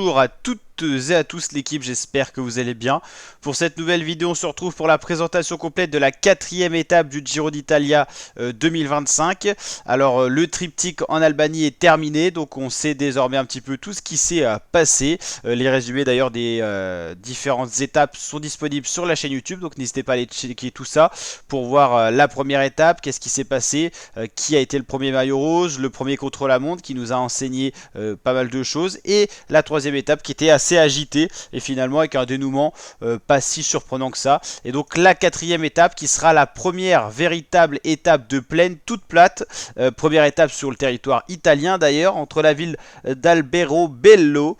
bonjour à toutes et à tous l'équipe, j'espère que vous allez bien. Pour cette nouvelle vidéo, on se retrouve pour la présentation complète de la quatrième étape du Giro d'Italia 2025. Alors le triptyque en Albanie est terminé, donc on sait désormais un petit peu tout ce qui s'est passé. Les résumés d'ailleurs des différentes étapes sont disponibles sur la chaîne YouTube, donc n'hésitez pas à aller checker tout ça pour voir la première étape, qu'est-ce qui s'est passé, qui a été le premier maillot rose, le premier contre-la-montre qui nous a enseigné pas mal de choses, et la troisième étape qui était assez agitée et finalement avec un dénouement pas si surprenant que ça. Et donc la quatrième étape qui sera la première véritable étape de plaine toute plate, première étape sur le territoire italien d'ailleurs, entre la ville d'Alberobello,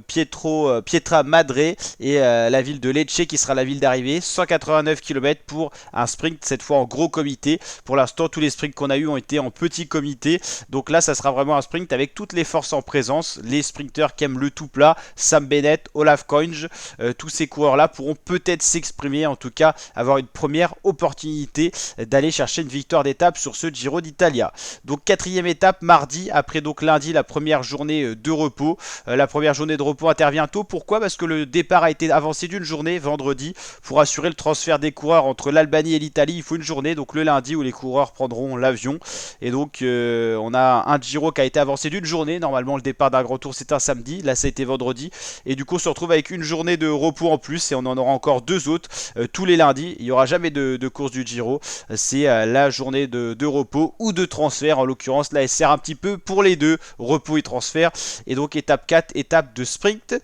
Pietra Madre et la ville de Lecce qui sera la ville d'arrivée. 189 km pour un sprint, cette fois en gros comité. Pour l'instant tous les sprints qu'on a eu ont été en petit comité, donc là ça sera vraiment un sprint avec toutes les forces en présence, les sprinteurs qui aiment le tout plat, Sam Bennett, Olaf Koenj, tous ces coureurs là pourront peut-être s'exprimer, en tout cas avoir une première opportunité d'aller chercher une victoire d'étape sur ce Giro d'Italia. Donc quatrième étape mardi, après donc lundi la première journée de repos. La première journée de repos intervient tôt, pourquoi? Parce que le départ a été avancé d'une journée vendredi pour assurer le transfert des coureurs entre l'Albanie et l'Italie. Il faut une journée, donc le lundi où les coureurs prendront l'avion, et donc on a un Giro qui a été avancé d'une journée. Normalement le départ d'un grand tour c'est un samedi, là ça a été vendredi, et du coup on se retrouve avec une journée de repos en plus, et on en aura encore deux autres tous les lundis. Il n'y aura jamais de course du Giro, c'est la journée de repos ou de transfert. En l'occurrence là elle sert un petit peu pour les deux, repos et transfert. Et donc étape 4, étape de sprint.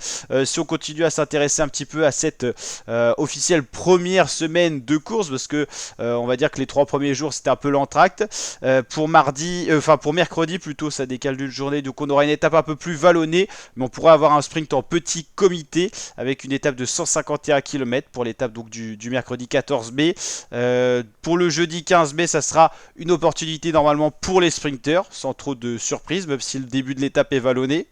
Si on continue à s'intéresser un petit peu à cette officielle première semaine de course, parce que on va dire que les 3 premiers jours c'était un peu l'entracte, pour mercredi plutôt, ça décale d'une journée, donc on aura une étape un peu plus vallonnée, mais on pourra avoir un sprint en petit comité avec une étape de 151 km pour l'étape donc du mercredi 14 mai. Pour le jeudi 15 mai, ça sera une opportunité normalement pour les sprinters, sans trop de surprise, même si le début de l'étape est vallonné.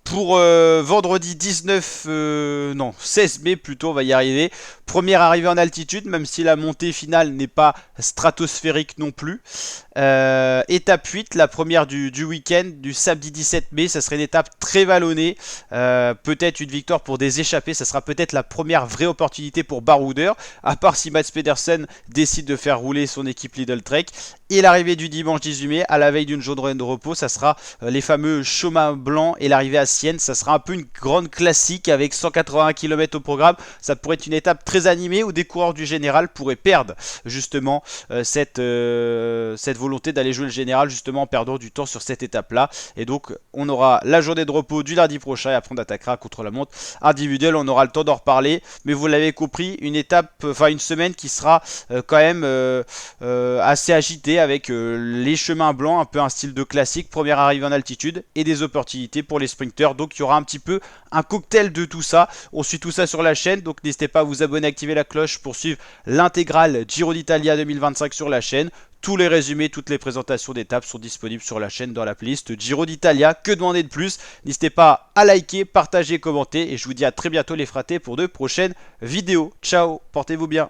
Pour vendredi 16 mai plutôt, on va y arriver. Première arrivée en altitude, même si la montée finale n'est pas stratosphérique non plus. Étape 8, la première du week-end, du samedi 17 mai, ça serait une étape très vallonnée. Peut-être une victoire pour des échappés, ça sera peut-être la première vraie opportunité pour Baroudeur, à part si Mats Pedersen décide de faire rouler son équipe Lidl Trek. Et l'arrivée du dimanche 18 mai, à la veille d'une journée de repos, ça sera les fameux chemins blancs et l'arrivée à Sienne. Ça sera un peu une grande classique avec 181 km au programme. Ça pourrait être une étape très animée où des coureurs du général pourraient perdre justement cette volonté d'aller jouer le général, justement en perdant du temps sur cette étape là. Et donc on aura la journée de repos du lundi prochain, et après on attaquera contre la montre individuelle. On aura le temps d'en reparler, mais vous l'avez compris, une semaine qui sera quand même assez agitée, avec les chemins blancs, un peu un style de classique, première arrivée en altitude et des opportunités pour les sprinters. Donc il y aura un petit peu un cocktail de tout ça. On suit tout ça sur la chaîne, donc n'hésitez pas à vous abonner, activer la cloche pour suivre l'intégrale Giro d'Italia 2025 sur la chaîne. Tous les résumés, toutes les présentations d'étapes sont disponibles sur la chaîne dans la playlist Giro d'Italia. Que demander de plus? N'hésitez pas à liker, partager, commenter, et je vous dis à très bientôt les fratés pour de prochaines vidéos. Ciao, portez-vous bien.